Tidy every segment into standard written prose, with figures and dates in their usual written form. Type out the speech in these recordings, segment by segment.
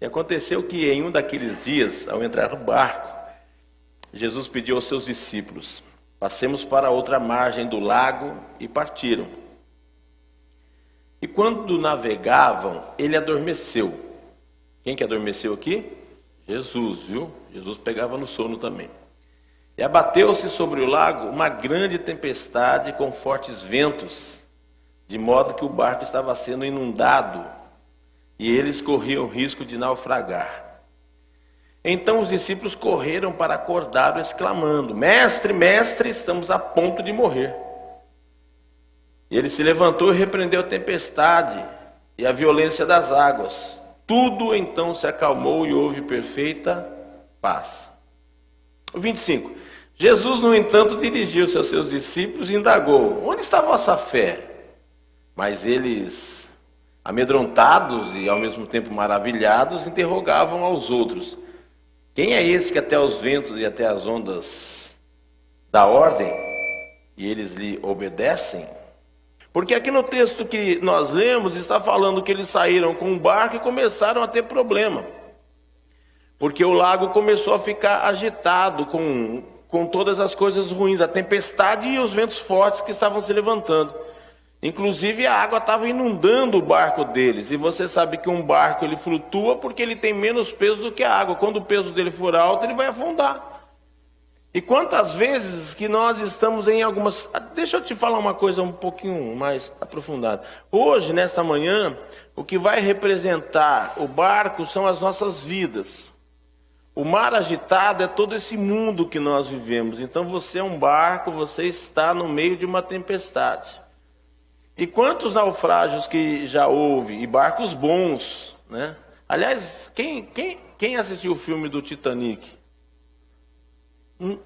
aconteceu que em um daqueles dias, ao entrar no barco, Jesus pediu aos seus discípulos: passemos para outra margem do lago, e partiram. E quando navegavam, ele adormeceu. Quem que adormeceu aqui? Jesus, viu? Jesus pegava no sono também. E abateu-se sobre o lago uma grande tempestade com fortes ventos, de modo que o barco estava sendo inundado, e eles corriam risco de naufragar. Então os discípulos correram para acordá-lo, exclamando: Mestre, mestre, estamos a ponto de morrer. E ele se levantou e repreendeu a tempestade e a violência das águas. Tudo então se acalmou e houve perfeita paz. O 25. Jesus, no entanto, dirigiu-se aos seus discípulos e indagou: onde está a vossa fé? Mas eles, amedrontados e ao mesmo tempo maravilhados, interrogavam aos outros: quem é esse que até os ventos e até as ondas dá ordem, e eles lhe obedecem? Porque aqui no texto que nós lemos está falando que eles saíram com um barco e começaram a ter problema. Porque o lago começou a ficar agitado com todas as coisas ruins, a tempestade e os ventos fortes que estavam se levantando. Inclusive a água estava inundando o barco deles. E você sabe que um barco ele flutua porque ele tem menos peso do que a água. Quando o peso dele for alto, ele vai afundar. E quantas vezes que nós estamos em algumas... Deixa eu te falar uma coisa um pouquinho mais aprofundada. Hoje, nesta manhã, o que vai representar o barco são as nossas vidas. O mar agitado é todo esse mundo que nós vivemos. Então você é um barco, você está no meio de uma tempestade. E quantos naufrágios que já houve, e barcos bons, né? Aliás, quem assistiu o filme do Titanic?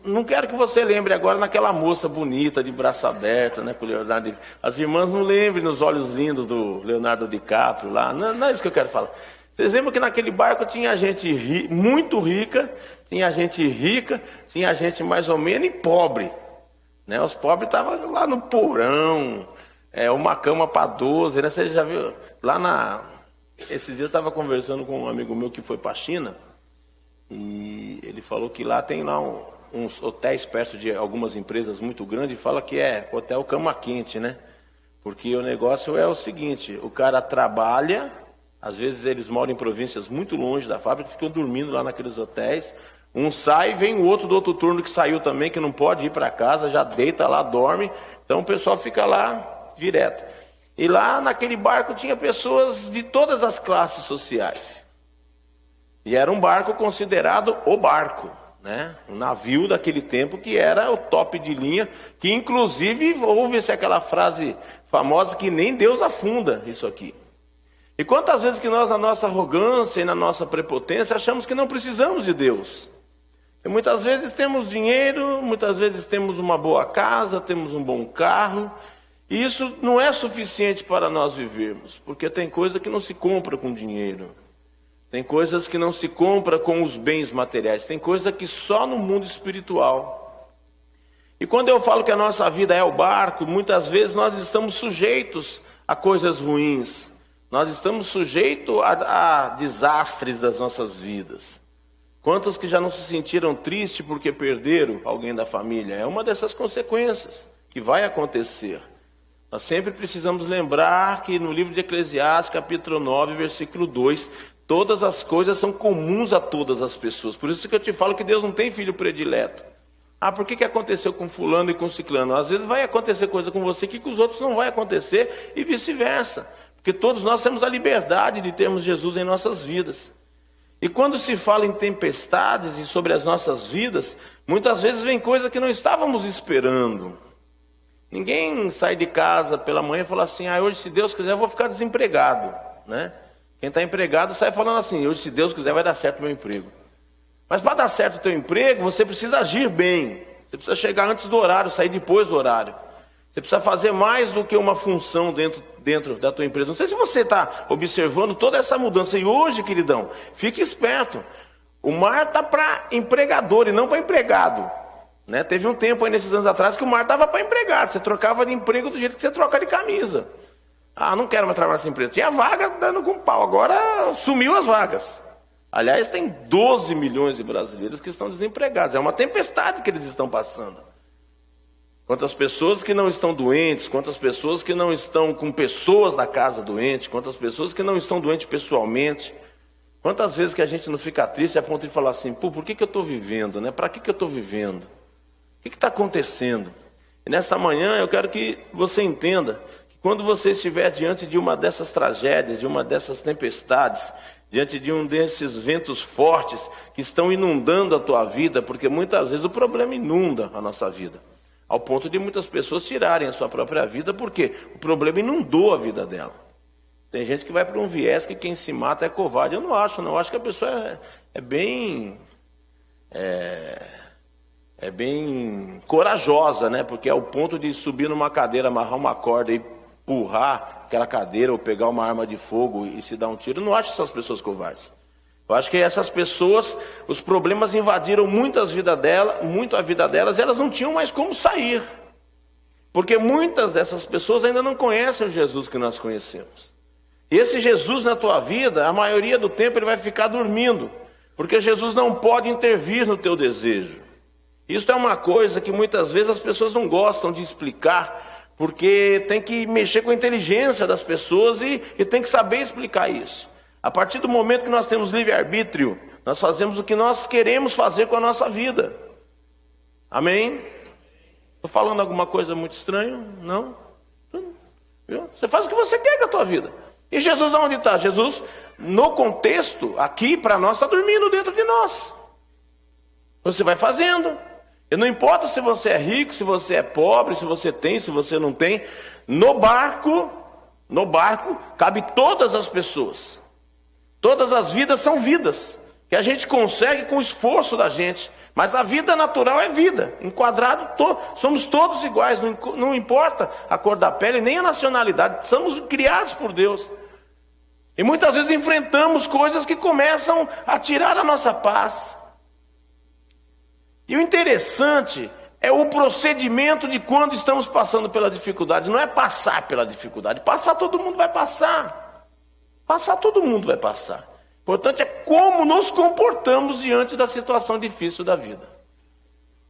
Não quero que você lembre agora naquela moça bonita, de braço aberto, né, com o Leonardo. As irmãs não lembrem nos olhos lindos do Leonardo DiCaprio lá. Não é isso que eu quero falar. Vocês lembram que naquele barco tinha gente muito rica, tinha gente mais ou menos e pobre. Né? Os pobres estavam lá no porão, uma cama para 12. Né? Você já viu? Esses dias eu estava conversando com um amigo meu que foi para a China, e ele falou que lá tem uns hotéis perto de algumas empresas muito grandes, e fala que é hotel cama quente, né? Porque o negócio é o seguinte: o cara trabalha, às vezes eles moram em províncias muito longe da fábrica, ficam dormindo lá naqueles hotéis. Um sai, vem o outro do outro turno que saiu também, que não pode ir para casa, já deita lá, dorme. Então o pessoal fica lá direto. E lá naquele barco tinha pessoas de todas as classes sociais. E era um barco considerado o barco, né? Um navio daquele tempo que era o top de linha, que inclusive ouve-se aquela frase famosa que nem Deus afunda isso aqui. E quantas vezes que nós, na nossa arrogância e na nossa prepotência, achamos que não precisamos de Deus. E muitas vezes temos dinheiro, muitas vezes temos uma boa casa, temos um bom carro, e isso não é suficiente para nós vivermos, porque tem coisa que não se compra com dinheiro. Tem coisas que não se compra com os bens materiais. Tem coisa que só no mundo espiritual. E quando eu falo que a nossa vida é o barco, muitas vezes nós estamos sujeitos a coisas ruins. Nós estamos sujeitos a desastres das nossas vidas. Quantos que já não se sentiram tristes porque perderam alguém da família? É uma dessas consequências que vai acontecer. Nós sempre precisamos lembrar que no livro de Eclesiastes, capítulo 9, versículo 2... todas as coisas são comuns a todas as pessoas. Por isso que eu te falo que Deus não tem filho predileto. Por que aconteceu com fulano e com ciclano? Às vezes vai acontecer coisa com você que com os outros não vai acontecer e vice-versa. Porque todos nós temos a liberdade de termos Jesus em nossas vidas. E quando se fala em tempestades e sobre as nossas vidas, muitas vezes vem coisa que não estávamos esperando. Ninguém sai de casa pela manhã e fala assim: hoje se Deus quiser eu vou ficar desempregado, né? Quem está empregado sai falando assim: hoje, se Deus quiser, vai dar certo o meu emprego. Mas para dar certo o teu emprego, você precisa agir bem. Você precisa chegar antes do horário, sair depois do horário. Você precisa fazer mais do que uma função dentro da tua empresa. Não sei se você está observando toda essa mudança. E hoje, queridão, fique esperto. O mar está para empregador e não para empregado. Né? Teve um tempo aí nesses anos atrás que o mar estava para empregado. Você trocava de emprego do jeito que você troca de camisa. Não quero mais trabalhar nessa empresa. Tinha vaga dando com pau, agora sumiu as vagas. Aliás, tem 12 milhões de brasileiros que estão desempregados. É uma tempestade que eles estão passando. Quantas pessoas que não estão doentes, quantas pessoas que não estão com pessoas da casa doentes, quantas pessoas que não estão doentes pessoalmente. Quantas vezes que a gente não fica triste a ponto de falar assim, por que eu estou vivendo, né? Para que eu estou vivendo? O que está acontecendo? E nesta manhã eu quero que você entenda que quando você estiver diante de uma dessas tragédias, de uma dessas tempestades, diante de um desses ventos fortes que estão inundando a tua vida, porque muitas vezes o problema inunda a nossa vida, ao ponto de muitas pessoas tirarem a sua própria vida, porque o problema inundou a vida dela. Tem gente que vai para um viés que quem se mata é covarde. Eu não acho, não. Eu acho que a pessoa é bem corajosa, né? Porque é o ponto de subir numa cadeira, amarrar uma corda e empurrar aquela cadeira ou pegar uma arma de fogo e se dar um tiro. Eu não acho essas pessoas covardes. Eu acho que essas pessoas, os problemas invadiram muito a vida delas, e elas não tinham mais como sair. Porque muitas dessas pessoas ainda não conhecem o Jesus que nós conhecemos. E esse Jesus na tua vida, a maioria do tempo ele vai ficar dormindo, porque Jesus não pode intervir no teu desejo. Isso é uma coisa que muitas vezes as pessoas não gostam de explicar, porque tem que mexer com a inteligência das pessoas e tem que saber explicar isso. A partir do momento que nós temos livre-arbítrio, nós fazemos o que nós queremos fazer com a nossa vida. Amém? Estou falando alguma coisa muito estranha? Não? Viu? Você faz o que você quer com a tua vida. E Jesus onde está? Jesus, no contexto, aqui para nós, está dormindo dentro de nós. Você vai fazendo. E não importa se você é rico, se você é pobre, se você tem, se você não tem. No barco cabe todas as pessoas. Todas as vidas são vidas que a gente consegue com o esforço da gente. Mas a vida natural é vida. Enquadrado, somos todos iguais. Não importa a cor da pele, nem a nacionalidade. Somos criados por Deus. E muitas vezes enfrentamos coisas que começam a tirar a nossa paz. E o interessante é o procedimento de quando estamos passando pela dificuldade. Não é passar pela dificuldade. Passar todo mundo vai passar. Passar todo mundo vai passar. O importante é como nos comportamos diante da situação difícil da vida.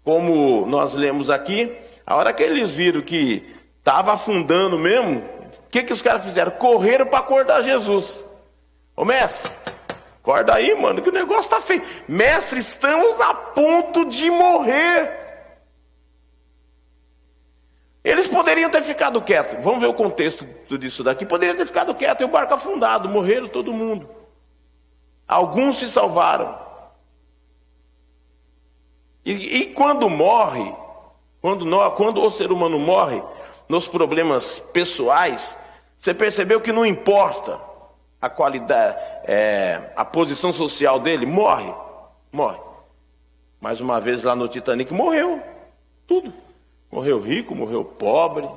Como nós lemos aqui, a hora que eles viram que estava afundando mesmo, o que os caras fizeram? Correram para acordar Jesus. Ô mestre, acorda aí, mano, que o negócio está feio. Mestre, estamos a ponto de morrer. Eles poderiam ter ficado quietos. Vamos ver o contexto disso daqui. Poderiam ter ficado quietos e o barco afundado. Morreram todo mundo. Alguns se salvaram. E quando morre, quando o ser humano morre nos problemas pessoais, você percebeu que não importa a qualidade, a posição social dele, morre. Mais uma vez lá no Titanic, morreu tudo. Morreu rico, morreu pobre.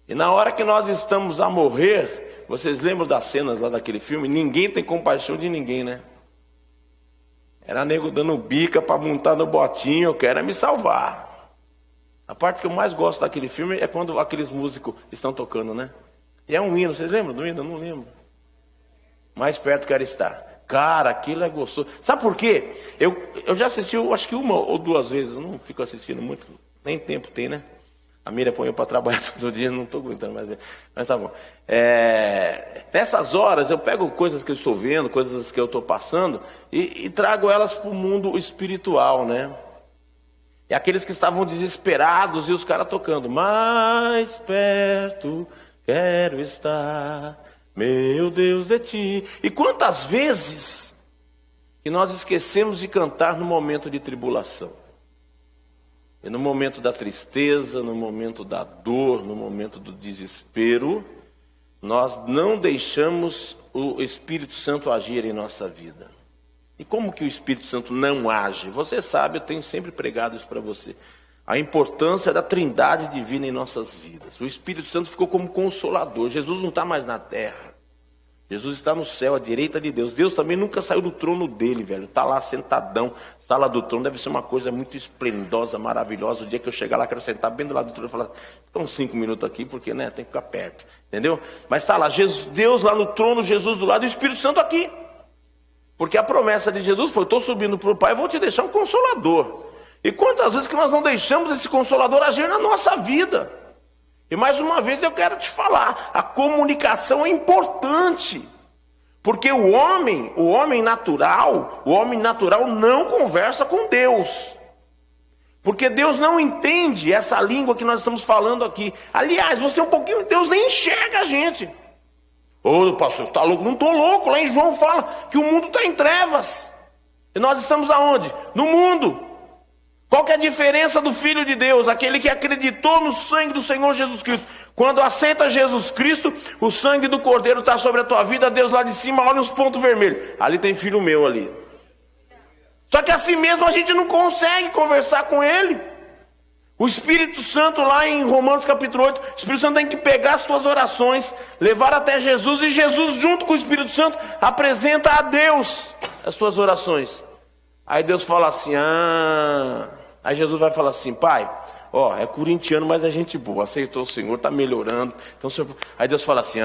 E na hora que nós estamos a morrer, vocês lembram das cenas lá daquele filme? Ninguém tem compaixão de ninguém, né? Era nego dando bica para montar no botinho, eu quero me salvar. A parte que eu mais gosto daquele filme é quando aqueles músicos estão tocando, né? E é um hino, vocês lembram do hino? Eu não lembro. Mais perto quero estar. Cara, aquilo é gostoso. Sabe por quê? Eu já assisti, acho que uma ou duas vezes. Eu não fico assistindo muito. Nem tempo tem, né? A Mira põe eu para trabalhar todo dia. Não estou aguentando mais ver. Mas tá bom. Nessas horas eu pego coisas que eu estou vendo, coisas que eu estou passando. E trago elas para o mundo espiritual, né? E aqueles que estavam desesperados e os caras tocando. Mais perto quero estar, meu Deus, de ti. E quantas vezes que nós esquecemos de cantar no momento de tribulação? E no momento da tristeza, no momento da dor, no momento do desespero, nós não deixamos o Espírito Santo agir em nossa vida. E como que o Espírito Santo não age? Você sabe, eu tenho sempre pregado isso para você. A importância da trindade divina em nossas vidas. O Espírito Santo ficou como consolador. Jesus não está mais na terra. Jesus está no céu, à direita de Deus. Deus também nunca saiu do trono dele, velho. Está lá sentadão. Sala do trono deve ser uma coisa muito esplendosa, maravilhosa. O dia que eu chegar lá, quero sentar bem do lado do trono e falar, fica uns 5 minutos aqui, porque né, tem que ficar perto. Entendeu? Mas está lá, Deus lá no trono, Jesus do lado e o Espírito Santo aqui. Porque a promessa de Jesus foi: estou subindo para o Pai, vou te deixar um Consolador. E quantas vezes que nós não deixamos esse Consolador agir na nossa vida? E mais uma vez eu quero te falar, a comunicação é importante. Porque o homem natural não conversa com Deus. Porque Deus não entende essa língua que nós estamos falando aqui. Aliás, você um pouquinho, Deus nem enxerga a gente. Ô, pastor, está louco? Não estou louco. Lá em João fala que o mundo está em trevas. E nós estamos aonde? No mundo. Qual que é a diferença do Filho de Deus? Aquele que acreditou no sangue do Senhor Jesus Cristo. Quando aceita Jesus Cristo, o sangue do Cordeiro está sobre a tua vida. Deus lá de cima olha os pontos vermelhos. Ali tem filho meu ali. Só que assim mesmo a gente não consegue conversar com Ele. O Espírito Santo lá em Romanos capítulo 8, o Espírito Santo tem que pegar as tuas orações, levar até Jesus, e Jesus junto com o Espírito Santo apresenta a Deus as tuas orações. Aí Deus fala assim, aí Jesus vai falar assim: Pai, é corintiano, mas é gente boa, aceitou o Senhor, está melhorando. Então, Senhor... Aí Deus fala assim,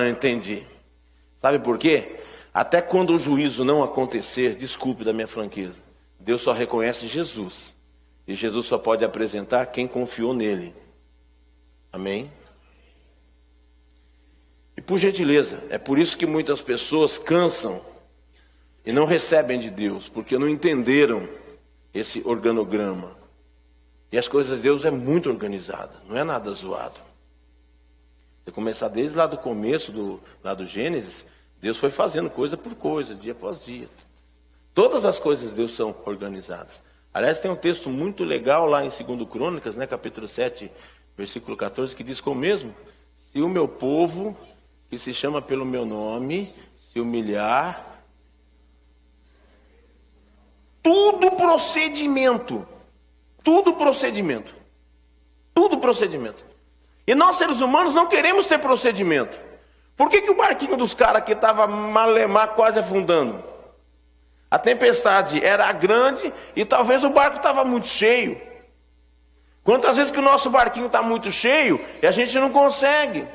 entendi. Sabe por quê? Até quando o juízo não acontecer, desculpe da minha franqueza, Deus só reconhece Jesus. E Jesus só pode apresentar quem confiou nele. Amém? E por gentileza, é por isso que muitas pessoas cansam e não recebem de Deus, porque não entenderam esse organograma. E as coisas de Deus é muito organizada, não é nada zoado. Você começar desde lá do começo, lá do Gênesis, Deus foi fazendo coisa por coisa, dia após dia. Todas as coisas de Deus são organizadas. Aliás, tem um texto muito legal lá em 2 Crônicas, capítulo 7, versículo 14, que diz como mesmo: se o meu povo, que se chama pelo meu nome, se humilhar... Tudo procedimento. E nós, seres humanos, não queremos ter procedimento. Por que o barquinho dos caras que estava malemar quase afundando? A tempestade era grande e talvez o barco estava muito cheio. Quantas vezes que o nosso barquinho está muito cheio e a gente não consegue?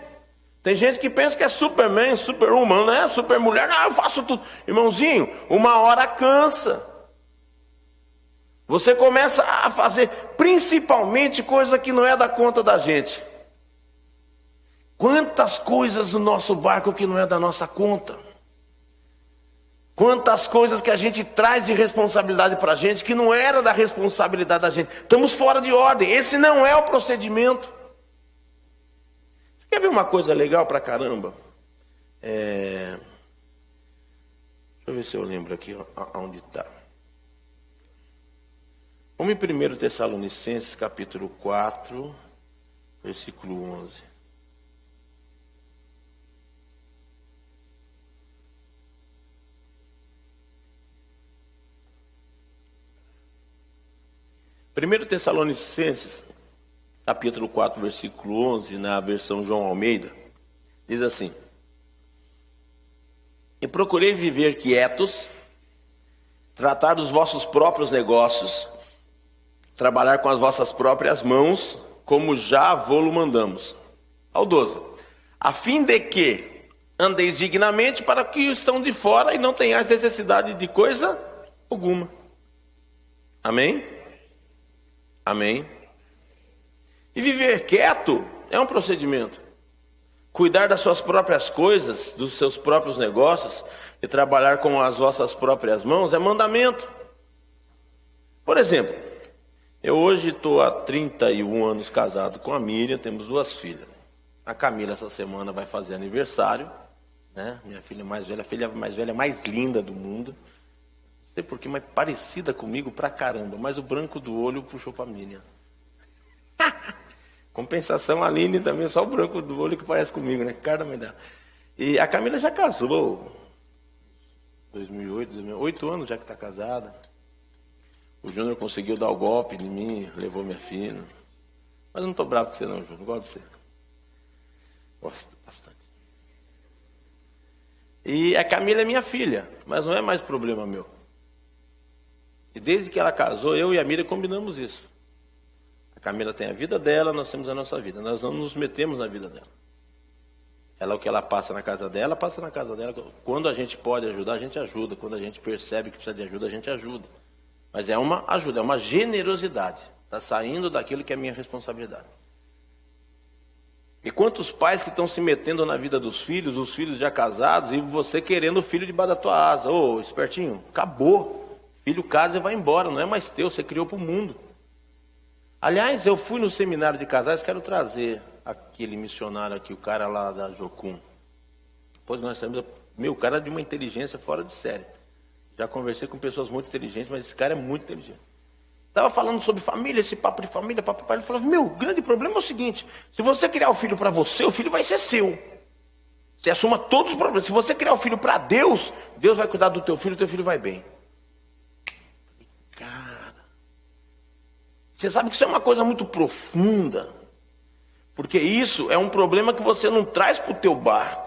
Tem gente que pensa que é Superman, Superwoman, né? Supermulher, eu faço tudo. Irmãozinho, uma hora cansa. Você começa a fazer principalmente coisa que não é da conta da gente. Quantas coisas no nosso barco que não é da nossa conta. Quantas coisas que a gente traz de responsabilidade para a gente que não era da responsabilidade da gente. Estamos fora de ordem. Esse não é o procedimento. Você quer ver uma coisa legal pra caramba? Deixa eu ver se eu lembro aqui onde está. Vamos em 1 Tessalonicenses, capítulo 4, versículo 11. Primeiro Tessalonicenses, capítulo 4, versículo 11, na versão João Almeida, diz assim: e procurei viver quietos, tratar dos vossos próprios negócios, trabalhar com as vossas próprias mãos, como já vô-lo mandamos. Ao 12. A fim de que andeis dignamente para que estão de fora e não tenhais necessidade de coisa alguma. Amém? Amém? E viver quieto é um procedimento. Cuidar das suas próprias coisas, dos seus próprios negócios e trabalhar com as vossas próprias mãos é mandamento. Por exemplo, eu hoje estou há 31 anos casado com a Miriam, temos 2 filhas. A Camila essa semana vai fazer aniversário, né? Minha filha mais velha, mais linda do mundo. Não sei porquê, mas parecida comigo pra caramba, mas o branco do olho puxou pra Miriam. Compensação, a Aline também, só o branco do olho que parece comigo, né? Cara da mãe dela. E a Camila já casou, 2008, 8 anos já que está casada. O Júnior conseguiu dar o golpe em mim, levou minha filha. Mas eu não estou bravo com você não, Júnior, gosto de você. Gosto bastante. E a Camila é minha filha, mas não é mais problema meu. E desde que ela casou, eu e a Miriam combinamos isso. A Camila tem a vida dela, nós temos a nossa vida. Nós não nos metemos na vida dela. O que ela passa na casa dela, passa na casa dela. Quando a gente pode ajudar, a gente ajuda. Quando a gente percebe que precisa de ajuda, a gente ajuda. Mas é uma ajuda, é uma generosidade. Está saindo daquilo que é minha responsabilidade. E quantos pais que estão se metendo na vida dos filhos, os filhos já casados, e você querendo o filho debaixo da tua asa. Ô, espertinho, acabou. Filho casa e vai embora, não é mais teu, você criou para o mundo. Aliás, eu fui no seminário de casais, quero trazer aquele missionário aqui, o cara lá da Jocum. Pois nós sabemos, o cara é de uma inteligência fora de série. Já conversei com pessoas muito inteligentes, mas esse cara é muito inteligente. Estava falando sobre família, esse papo de família, papai. Ele falou, o grande problema é o seguinte, se você criar o filho para você, o filho vai ser seu. Você assuma todos os problemas. Se você criar o filho para Deus, Deus vai cuidar do teu filho vai bem. Cara, você sabe que isso é uma coisa muito profunda. Porque isso é um problema que você não traz para o teu barco.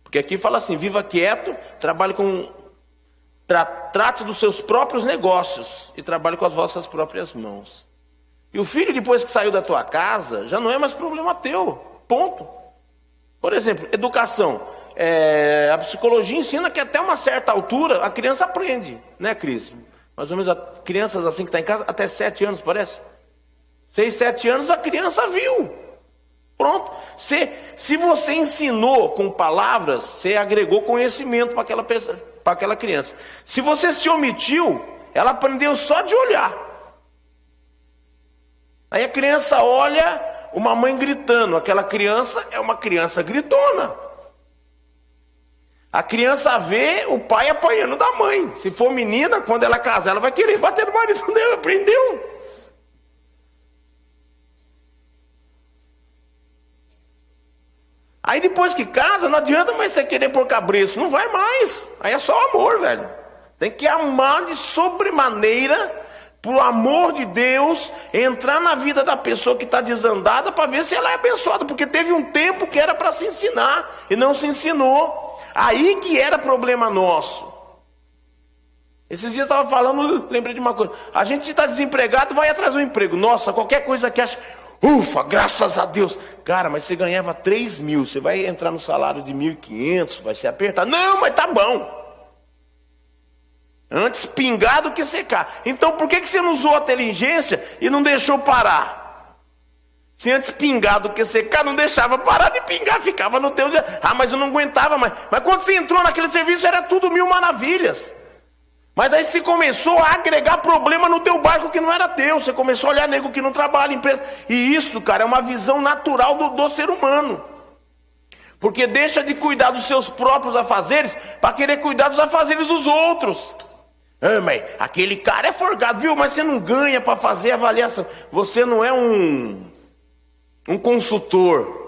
Porque aqui fala assim, viva quieto, trabalhe com... Trate dos seus próprios negócios e trabalhe com as vossas próprias mãos. E o filho, depois que saiu da tua casa, já não é mais problema teu. Ponto. Por exemplo, educação. A psicologia ensina que até uma certa altura a criança aprende. Né, Cris? Mais ou menos crianças assim que estão em casa, até 7 anos, parece. 6, 7 anos a criança viu. Pronto. Se você ensinou com palavras, você agregou conhecimento para aquela pessoa, para aquela criança. Se você se omitiu, ela aprendeu só de olhar. Aí a criança olha uma mãe gritando. Aquela criança é uma criança gritona. A criança vê o pai apanhando da mãe. Se for menina, quando ela casar, ela vai querer bater no marido dela. Aprendeu. Aí depois que casa, não adianta mais você querer pôr cabresto. Não vai mais. Aí é só amor, velho. Tem que amar de sobremaneira, por amor de Deus, entrar na vida da pessoa que está desandada para ver se ela é abençoada. Porque teve um tempo que era para se ensinar e não se ensinou. Aí que era problema nosso. Esses dias eu estava falando, lembrei de uma coisa. A gente está desempregado, vai atrás do emprego. Nossa, qualquer coisa que acha... Ufa, graças a Deus. Cara, mas você ganhava 3 mil. Você vai entrar no salário de 1.500, vai se apertar. Não, mas tá bom. Antes pingar do que secar. Então por que você não usou a inteligência e não deixou parar? Se antes pingar do que secar, não deixava parar de pingar. Ficava no teu... mas eu não aguentava mais. Mas quando você entrou naquele serviço, era tudo 1000 maravilhas. Mas aí você começou a agregar problema no teu barco que não era teu. Você começou a olhar nego que não trabalha, empresa. E isso, cara, é uma visão natural do ser humano. Porque deixa de cuidar dos seus próprios afazeres para querer cuidar dos afazeres dos outros. Mas aquele cara é forgado, viu? Mas você não ganha para fazer avaliação. Você não é um consultor.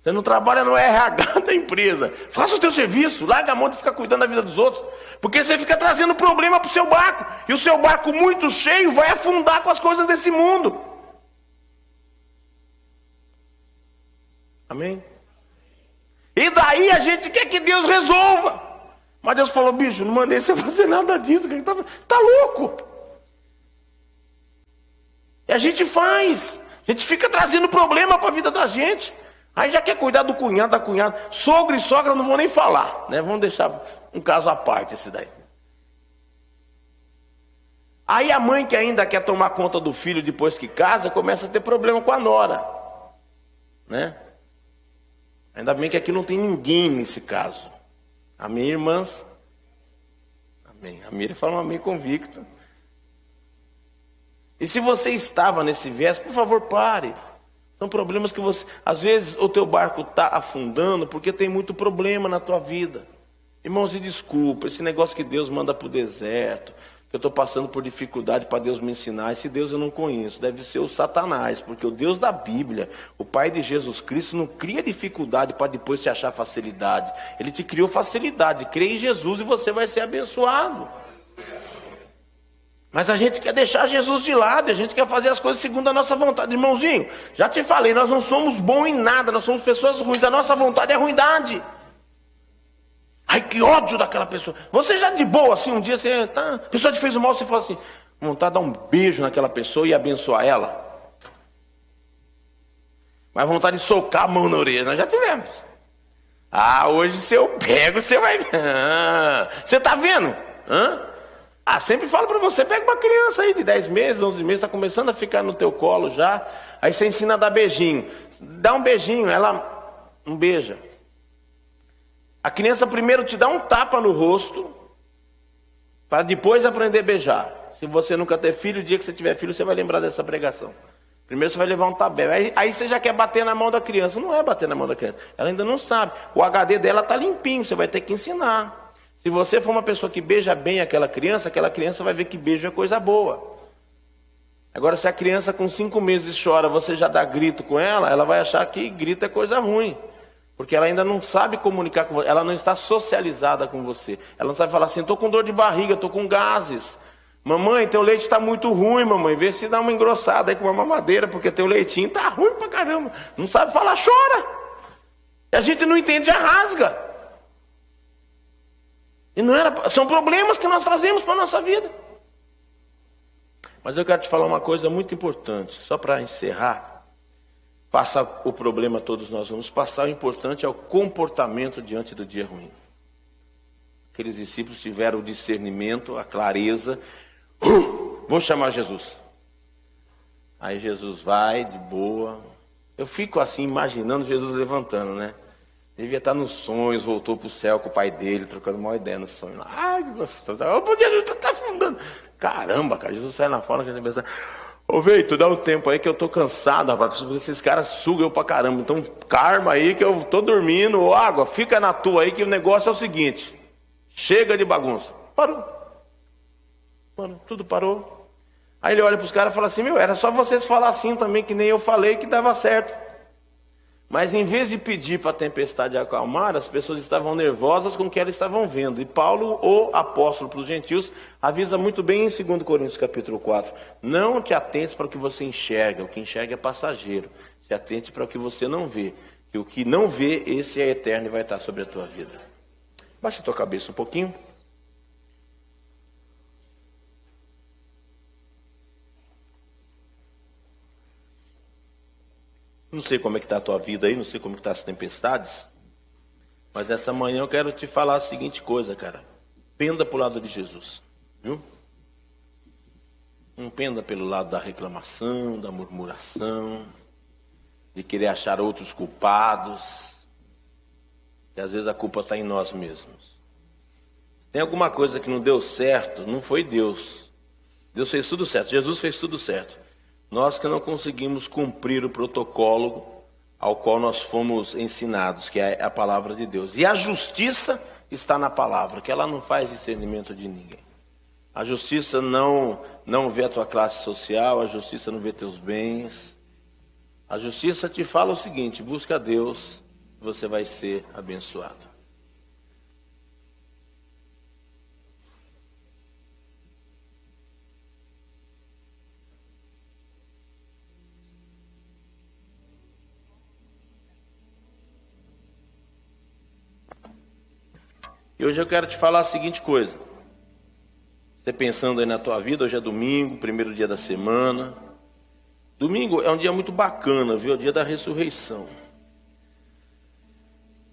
Você não trabalha no RH da empresa. Faça o teu serviço, larga a mão de ficar cuidando da vida dos outros. Porque você fica trazendo problema para o seu barco. E o seu barco muito cheio vai afundar com as coisas desse mundo. Amém? E daí a gente quer que Deus resolva. Mas Deus falou, bicho, não mandei você fazer nada disso. Tá louco. E a gente faz. A gente fica trazendo problema para a vida da gente. Aí já quer cuidar do cunhado, da cunhada. Sogro e sogra não vou nem falar, né? Vamos deixar um caso à parte esse daí. Aí a mãe que ainda quer tomar conta do filho depois que casa, começa a ter problema com a nora, né? Ainda bem que aqui não tem ninguém nesse caso. Amém, irmãs? Amém. A Miriam fala um amém convicto. E se você estava nesse verso, por favor, pare. São problemas que você... Às vezes o teu barco está afundando porque tem muito problema na tua vida. Irmãos, e desculpa, esse negócio que Deus manda para o deserto, que eu estou passando por dificuldade para Deus me ensinar, esse Deus eu não conheço, deve ser o Satanás, porque o Deus da Bíblia, o Pai de Jesus Cristo, não cria dificuldade para depois te achar facilidade. Ele te criou facilidade, crê em Jesus e você vai ser abençoado. Mas a gente quer deixar Jesus de lado, a gente quer fazer as coisas segundo a nossa vontade. Irmãozinho, já te falei, nós não somos bons em nada, nós somos pessoas ruins, a nossa vontade é ruindade. Ai, que ódio daquela pessoa. Você já de boa, assim, um dia, a pessoa te fez o mal, você fala assim, vontade de dar um beijo naquela pessoa e abençoar ela. mais vontade de socar a mão na orelha. Nós já tivemos. Hoje se eu pego, você vai... você está vendo? Sempre falo para você, pega uma criança aí de 10 meses, 11 meses, está começando a ficar no teu colo já. Aí você ensina a dar beijinho. Dá um beijinho, ela não beija. A criança primeiro te dá um tapa no rosto, para depois aprender a beijar. Se você nunca ter filho, o dia que você tiver filho, você vai lembrar dessa pregação. Primeiro você vai levar um tabé. Aí você já quer bater na mão da criança. Não é bater na mão da criança. Ela ainda não sabe. O HD dela está limpinho, você vai ter que ensinar. Se você for uma pessoa que beija bem aquela criança vai ver que beijo é coisa boa. Agora, se a criança com 5 meses chora, você já dá grito com ela vai achar que grito é coisa ruim. Porque ela ainda não sabe comunicar com você, ela não está socializada com você. Ela não sabe falar assim, estou com dor de barriga, estou com gases. Mamãe, teu leite está muito ruim, mamãe. Vê se dá uma engrossada aí com uma mamadeira, porque teu leitinho está ruim pra caramba. Não sabe falar, chora. E a gente não entende, já rasga. E são problemas que nós trazemos para a nossa vida. Mas eu quero te falar uma coisa muito importante, só para encerrar. Passa o problema, todos nós vamos passar. O importante é o comportamento diante do dia ruim. Aqueles discípulos tiveram o discernimento, a clareza. Vamos chamar Jesus. Aí Jesus vai de boa. Eu fico assim imaginando Jesus levantando, né? Devia estar nos sonhos, voltou para o céu com o pai dele, trocando uma ideia no sonho. Ai, que gostoso. Jesus está afundando. Caramba, cara, Jesus sai lá fora, que a gente pensa... Véi, tu dá um tempo aí que eu tô cansado, rapaz. Esses caras sugam eu pra caramba. Então, karma aí que eu tô dormindo. Ô, água, fica na tua aí que o negócio é o seguinte. Chega de bagunça. Parou. Tudo parou. Aí ele olha pros caras e fala assim, era só vocês falar assim também, que nem eu falei, que dava certo. Mas em vez de pedir para a tempestade acalmar, as pessoas estavam nervosas com o que elas estavam vendo. E Paulo, o apóstolo para os gentios, avisa muito bem em 2 Coríntios capítulo 4. Não te atentes para o que você enxerga, o que enxerga é passageiro. Se atente para o que você não vê. E o que não vê, esse é eterno e vai estar sobre a tua vida. Baixa a tua cabeça um pouquinho. Não sei como é que está a tua vida aí, não sei como é que está as tempestades. Mas essa manhã eu quero te falar a seguinte coisa, cara. Penda para o lado de Jesus, viu? Não penda pelo lado da reclamação, da murmuração, de querer achar outros culpados. E às vezes a culpa está em nós mesmos. Tem alguma coisa que não deu certo, não foi Deus. Deus fez tudo certo, Jesus fez tudo certo. Nós que não conseguimos cumprir o protocolo ao qual nós fomos ensinados, que é a palavra de Deus. E a justiça está na palavra, que ela não faz discernimento de ninguém. A justiça não vê a tua classe social, a justiça não vê teus bens. A justiça te fala o seguinte, busca a Deus, você vai ser abençoado. E hoje eu quero te falar a seguinte coisa. Você pensando aí na tua vida, hoje é domingo, primeiro dia da semana. Domingo é um dia muito bacana, viu? É o dia da ressurreição.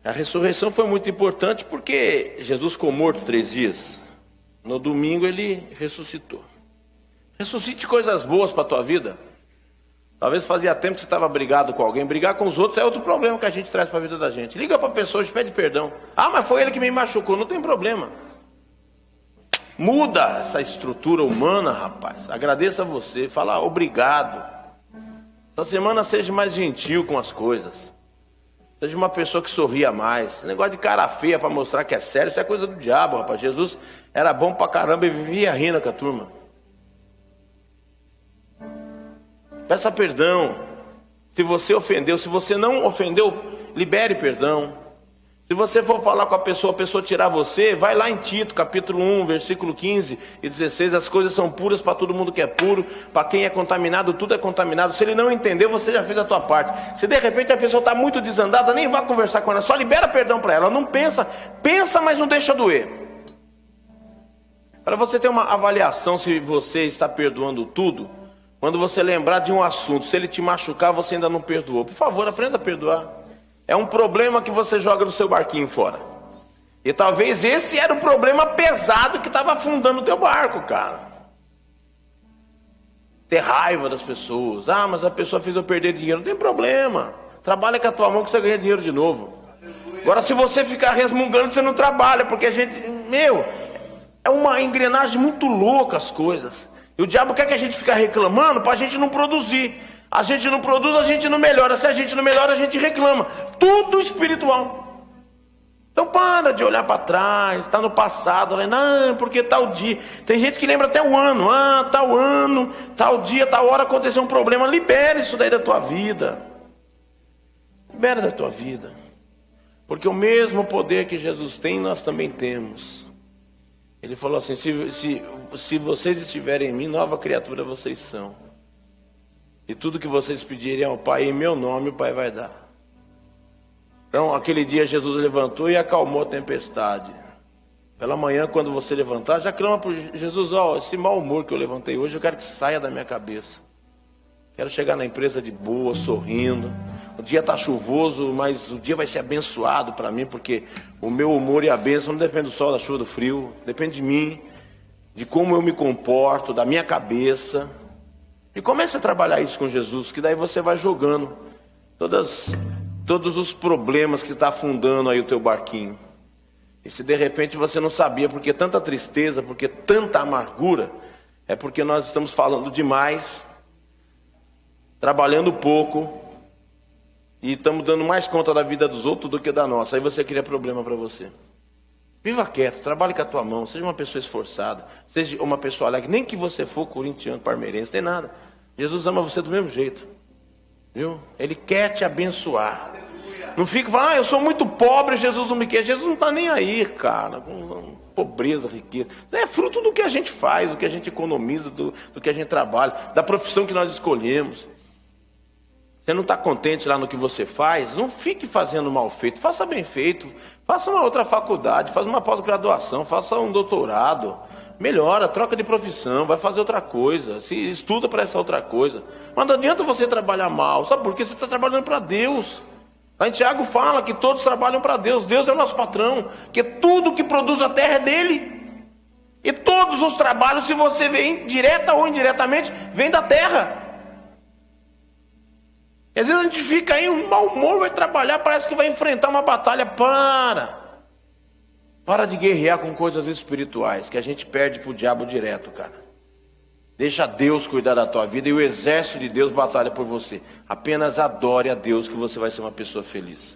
A ressurreição foi muito importante porque Jesus ficou morto 3 dias. No domingo ele ressuscitou. Ressuscite coisas boas para a tua vida. Talvez fazia tempo que você estava brigado com alguém. Brigar com os outros é outro problema que a gente traz para a vida da gente. Liga para a pessoa e pede perdão. Mas foi ele que me machucou. Não tem problema. Muda essa estrutura humana, rapaz. Agradeça a você. Fala obrigado. Essa semana seja mais gentil com as coisas. Seja uma pessoa que sorria mais. Esse negócio de cara feia para mostrar que é sério, isso é coisa do diabo, rapaz. Jesus era bom pra caramba e vivia rindo com a turma. Peça perdão. Se você ofendeu, se você não ofendeu, libere perdão. Se você for falar com a pessoa tirar você, vai lá em Tito, capítulo 1, versículo 15 e 16. As coisas são puras para todo mundo que é puro. Para quem é contaminado, tudo é contaminado. Se ele não entendeu, você já fez a tua parte. Se de repente a pessoa está muito desandada, nem vá conversar com ela. Só libera perdão para ela. Não pensa, mas não deixa doer. Para você ter uma avaliação se você está perdoando tudo, Quando você lembrar de um assunto, se ele te machucar, você ainda não perdoou. Por favor, aprenda a perdoar. É um problema que você joga no seu barquinho fora. E talvez esse era o problema pesado que estava afundando o teu barco, cara. Ter raiva das pessoas. Ah, mas a pessoa fez eu perder dinheiro. Não tem problema. Trabalha com a tua mão que você ganha dinheiro de novo. Agora, se você ficar resmungando, você não trabalha. Porque a gente, é uma engrenagem muito louca as coisas. E o diabo quer que a gente fique reclamando para a gente não produzir. A gente não produz, a gente não melhora. Se a gente não melhora, a gente reclama. Tudo espiritual. Então para de olhar para trás, está no passado, não, porque tal dia. Tem gente que lembra até o ano, tal ano, tal dia, tal hora aconteceu um problema. Libere isso daí da tua vida. Libera da tua vida. Porque o mesmo poder que Jesus tem, nós também temos. Ele falou assim, se vocês estiverem em mim, nova criatura vocês são. E tudo que vocês pedirem ao Pai, em meu nome, o Pai vai dar. Então, aquele dia Jesus levantou e acalmou a tempestade. Pela manhã, quando você levantar, já clama por Jesus, esse mau humor que eu levantei hoje, eu quero que saia da minha cabeça. Quero chegar na empresa de boa, sorrindo. O dia está chuvoso, mas o dia vai ser abençoado para mim, porque o meu humor e a bênção não depende do sol, da chuva, do frio. Depende de mim, de como eu me comporto, da minha cabeça. E comece a trabalhar isso com Jesus, que daí você vai jogando todos os problemas que está afundando aí o teu barquinho. E se de repente você não sabia porque tanta tristeza, porque tanta amargura, é porque nós estamos falando demais, trabalhando pouco, e estamos dando mais conta da vida dos outros do que da nossa. Aí você cria problema para você. Viva quieto, trabalhe com a tua mão, seja uma pessoa esforçada, seja uma pessoa alegre, nem que você for corintiano, parmeirense, tem nada. Jesus ama você do mesmo jeito, viu? Ele quer te abençoar. Não fica falando, eu sou muito pobre, Jesus não me quer. Jesus não está nem aí, cara, com pobreza, riqueza. É fruto do que a gente faz, do que a gente economiza, do que a gente trabalha, da profissão que nós escolhemos. Você não está contente lá no que você faz, não fique fazendo mal feito, faça bem feito, faça uma outra faculdade, faça uma pós-graduação, faça um doutorado, melhora, troca de profissão, vai fazer outra coisa, se estuda para essa outra coisa. Mas não adianta você trabalhar mal, sabe por quê? Você está trabalhando para Deus. Aí Tiago fala que todos trabalham para Deus, Deus é o nosso patrão, que tudo que produz a terra é dele. E todos os trabalhos, se você vê direta ou indiretamente, vem da terra. E às vezes a gente fica aí, um mau humor, vai trabalhar, parece que vai enfrentar uma batalha. Para de guerrear com coisas espirituais, que a gente perde pro diabo direto, cara. Deixa Deus cuidar da tua vida e o exército de Deus batalha por você. Apenas adore a Deus que você vai ser uma pessoa feliz.